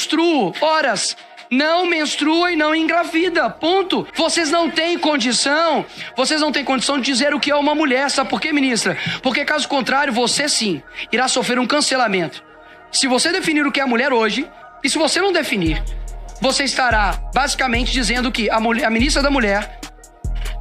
menstruo. Horas. Não menstrua e não engravida, ponto. Vocês não têm condição de dizer o que é uma mulher, sabe por quê, ministra? Porque caso contrário, você sim irá sofrer um cancelamento. Se você definir o que é a mulher hoje, e se você não definir, você estará basicamente dizendo que a ministra da Mulher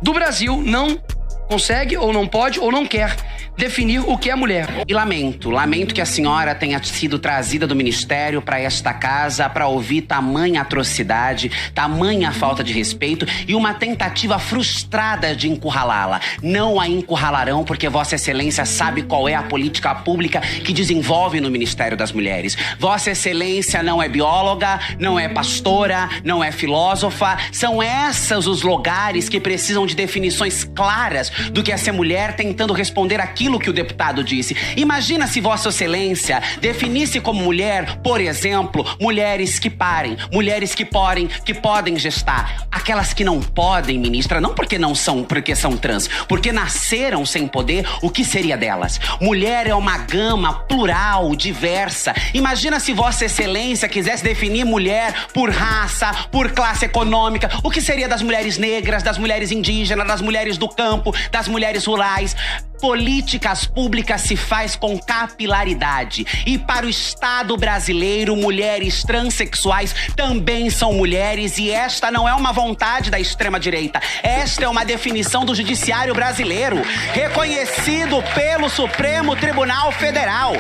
do Brasil não consegue, ou não pode, ou não quer definir o que é mulher. E lamento que a senhora tenha sido trazida do ministério para esta casa para ouvir tamanha atrocidade, tamanha falta de respeito e uma tentativa frustrada de encurralá-la. Não a encurralarão porque Vossa Excelência sabe qual é a política pública que desenvolve no Ministério das Mulheres. Vossa Excelência não é bióloga, não é pastora, não é filósofa. São esses os lugares que precisam de definições claras do que é ser mulher, tentando responder aquilo que o deputado disse. Imagina se Vossa Excelência definisse como mulher, por exemplo, mulheres que parem, mulheres que podem gestar. Aquelas que não podem, ministra, não porque não são, porque são trans, porque nasceram sem poder, o que seria delas? Mulher é uma gama plural, diversa. Imagina se Vossa Excelência quisesse definir mulher por raça, por classe econômica. O que seria das mulheres negras, das mulheres indígenas, das mulheres do campo, das mulheres rurais? Políticas públicas se faz com capilaridade. E para o Estado brasileiro, mulheres transexuais também são mulheres, e esta não é uma vontade da extrema-direita. Esta é uma definição do Judiciário brasileiro, reconhecido pelo Supremo Tribunal Federal.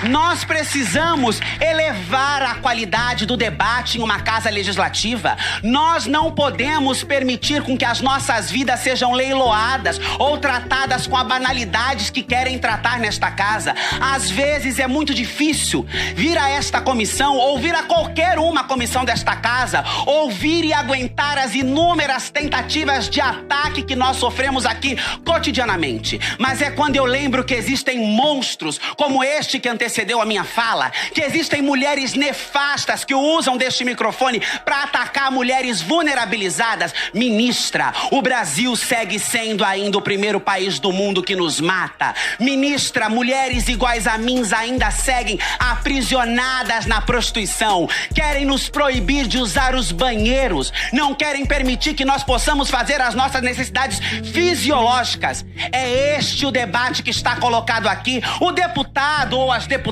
Nós precisamos elevar a qualidade do debate em uma casa legislativa. Nós não podemos permitir com que as nossas vidas sejam leiloadas ou tratadas com a banalidades que querem tratar nesta casa. Às vezes é muito difícil vir a esta comissão ou vir a qualquer uma comissão desta casa, ouvir e aguentar as inúmeras tentativas de ataque que nós sofremos aqui cotidianamente. Mas é quando eu lembro que existem monstros como este que antecedeu a minha fala, que existem mulheres nefastas que usam deste microfone para atacar mulheres vulnerabilizadas. Ministra, o Brasil segue sendo ainda o primeiro país do mundo que nos mata. Ministra, mulheres iguais a mim ainda seguem aprisionadas na prostituição. Querem nos proibir de usar os banheiros. Não querem permitir que nós possamos fazer as nossas necessidades fisiológicas. É este o debate que está colocado aqui. O deputado ou as deputadas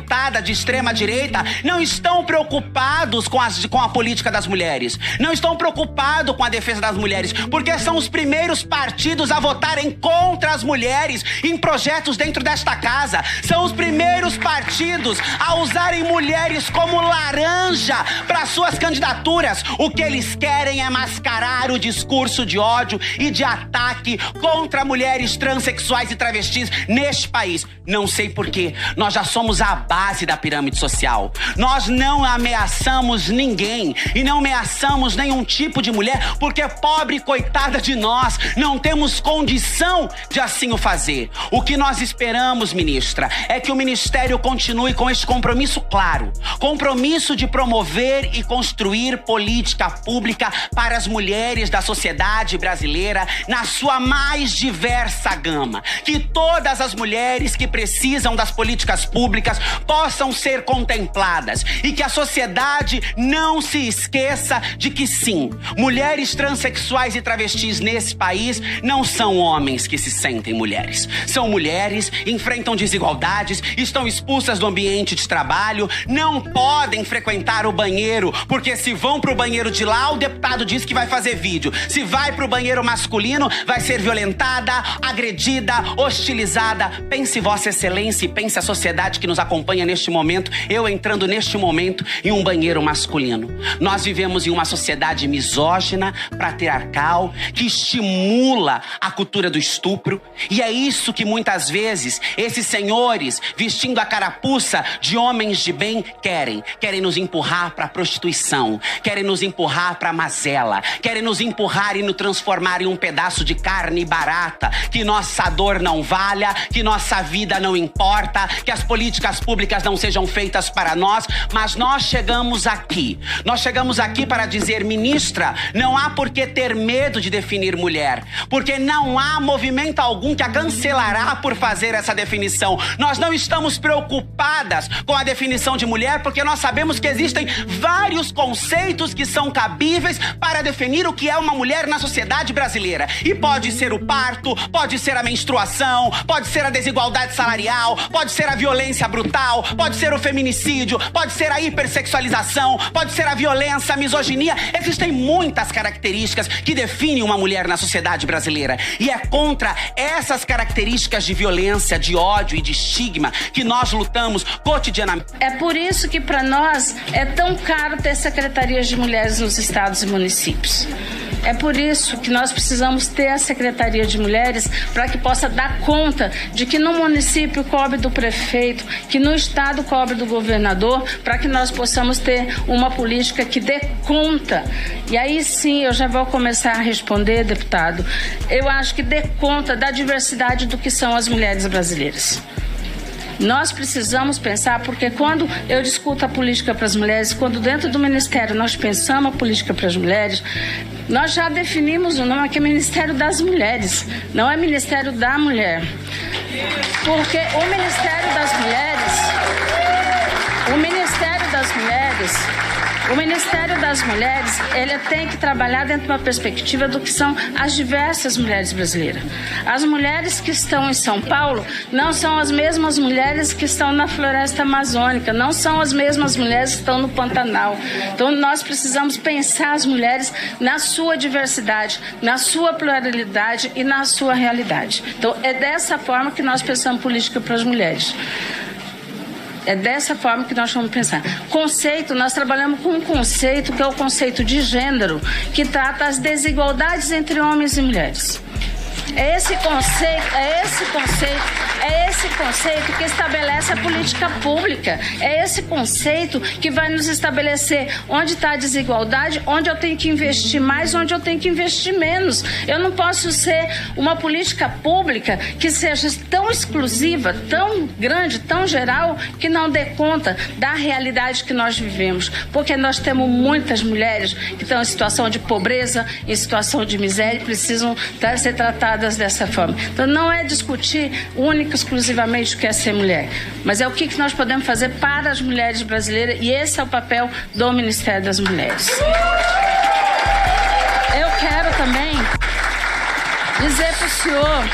de extrema-direita não estão preocupados com a política das mulheres. Não estão preocupados com a defesa das mulheres, porque são os primeiros partidos a votarem contra as mulheres em projetos dentro desta casa. São os primeiros partidos a usarem mulheres como laranja para suas candidaturas. O que eles querem é mascarar o discurso de ódio e de ataque contra mulheres transexuais e travestis neste país. Não sei porquê. Nós já somos a base da pirâmide social. Nós não ameaçamos ninguém e não ameaçamos nenhum tipo de mulher, porque pobre coitada de nós, não temos condição de assim o fazer. O que nós esperamos, ministra, é que o Ministério continue com este compromisso claro, compromisso de promover e construir política pública para as mulheres da sociedade brasileira na sua mais diversa gama. Que todas as mulheres que precisam das políticas públicas possam ser contempladas e que a sociedade não se esqueça de que sim, mulheres transexuais e travestis nesse país não são homens que se sentem mulheres. São mulheres, enfrentam desigualdades, estão expulsas do ambiente de trabalho, não podem frequentar o banheiro, porque se vão pro banheiro de lá, o deputado diz que vai fazer vídeo. Se vai pro banheiro masculino, vai ser violentada, agredida, hostilizada. Pense Vossa Excelência e pense a sociedade que nos acompanha neste momento, eu entrando neste momento em um banheiro masculino. Nós vivemos em uma sociedade misógina, patriarcal, que estimula a cultura do estupro, e é isso que muitas vezes esses senhores vestindo a carapuça de homens de bem querem nos empurrar para a prostituição, querem nos empurrar para a mazela, querem nos empurrar e nos transformar em um pedaço de carne barata, que nossa dor não valha, que nossa vida não importa, que as políticas políticas públicas não sejam feitas para nós, mas nós chegamos aqui. Nós chegamos aqui para dizer, ministra, não há por que ter medo de definir mulher, porque não há movimento algum que a cancelará por fazer essa definição. Nós não estamos preocupadas com a definição de mulher, porque nós sabemos que existem vários conceitos que são cabíveis para definir o que é uma mulher na sociedade brasileira. E pode ser o parto, pode ser a menstruação, pode ser a desigualdade salarial, pode ser a violência brutal, pode ser o feminicídio, pode ser a hipersexualização, pode ser a violência, a misoginia. Existem muitas características que definem uma mulher na sociedade brasileira. E é contra essas características de violência, de ódio e de estigma que nós lutamos cotidianamente. É por isso que para nós é tão caro ter secretarias de mulheres nos estados e municípios. É por isso que nós precisamos ter a Secretaria de Mulheres para que possa dar conta de que no município cobre do prefeito, que no estado cobre do governador, para que nós possamos ter uma política que dê conta. E aí sim, eu já vou começar a responder, deputado. Eu acho que dê conta da diversidade do que são as mulheres brasileiras. Nós precisamos pensar, porque quando eu discuto a política para as mulheres, quando dentro do Ministério nós pensamos a política para as mulheres, nós já definimos o nome que é Ministério das Mulheres, não é Ministério da Mulher. Porque o Ministério das Mulheres, ele tem que trabalhar dentro de uma perspectiva do que são as diversas mulheres brasileiras. As mulheres que estão em São Paulo não são as mesmas mulheres que estão na floresta amazônica, não são as mesmas mulheres que estão no Pantanal. Então nós precisamos pensar as mulheres na sua diversidade, na sua pluralidade e na sua realidade. Então é dessa forma que nós pensamos política para as mulheres. É dessa forma que nós vamos pensar. Conceito, nós trabalhamos com um conceito que é o conceito de gênero, que trata as desigualdades entre homens e mulheres. É esse conceito que estabelece a política pública. É esse conceito que vai nos estabelecer onde está a desigualdade, onde eu tenho que investir mais, onde eu tenho que investir menos. Eu não posso ser uma política pública que seja tão exclusiva, tão grande, tão geral, que não dê conta da realidade que nós vivemos. Porque nós temos muitas mulheres que estão em situação de pobreza, em situação de miséria, e precisam ser tratadas dessa forma. Então não é discutir única e exclusivamente o que é ser mulher, mas é o que nós podemos fazer para as mulheres brasileiras, e esse é o papel do Ministério das Mulheres. Eu quero também dizer para o senhor,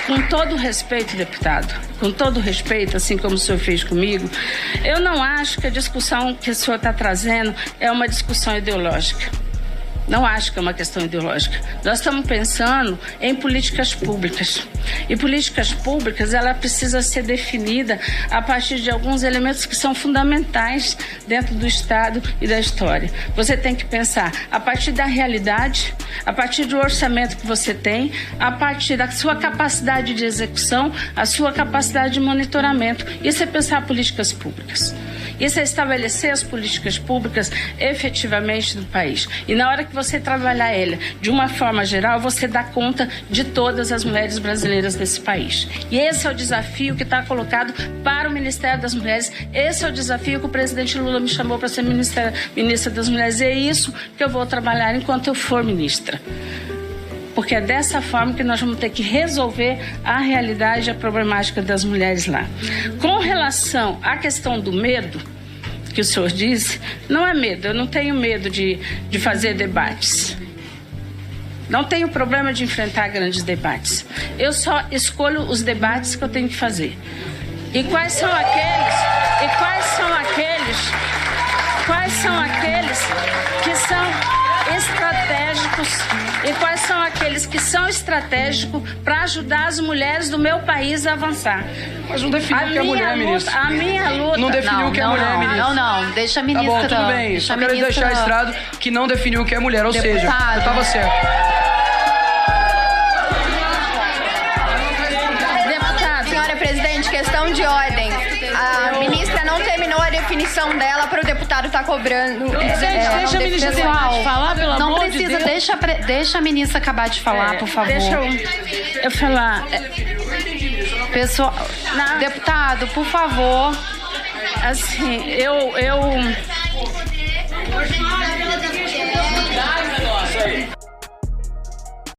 com todo respeito, deputado, com todo respeito, assim como o senhor fez comigo, eu não acho que a discussão que o senhor está trazendo é uma discussão ideológica. Não acho que é uma questão ideológica. Nós estamos pensando em políticas públicas. E políticas públicas, ela precisa ser definida a partir de alguns elementos que são fundamentais dentro do Estado e da história. Você tem que pensar a partir da realidade, a partir do orçamento que você tem, a partir da sua capacidade de execução, a sua capacidade de monitoramento. Isso é pensar políticas públicas. Isso é estabelecer as políticas públicas efetivamente no país. E na hora que você trabalhar ela de uma forma geral, você dá conta de todas as mulheres brasileiras desse país. E esse é o desafio que está colocado para o Ministério das Mulheres. Esse é o desafio que o presidente Lula me chamou para ser ministra das Mulheres. E é isso que eu vou trabalhar enquanto eu for ministra. Porque é dessa forma que nós vamos ter que resolver a realidade e a problemática das mulheres lá. Com relação à questão do medo, que o senhor disse, não é medo, eu não tenho medo de fazer debates. Não tenho problema de enfrentar grandes debates. Eu só escolho os debates que eu tenho que fazer. E quais são aqueles que são estratégicos, e quais são aqueles que são estratégicos para ajudar as mulheres do meu país a avançar. Mas não definiu o que é mulher, ministra. A minha luta... Não definiu o que é mulher, ministra. Não, deixa a ministra... Tá bom, tudo bem. Só quero deixar registrado que não definiu o que é mulher, ou seja, eu estava certo. Senhora presidente, questão de ordem. A ministra não terminou a definição dela para o deputado estar cobrando. Deixa a ministra falar, pelo não amor precisa, de Deus. deixa a ministra acabar de falar, por favor. Deixa eu falar. Pessoal, deputado, por favor. Assim,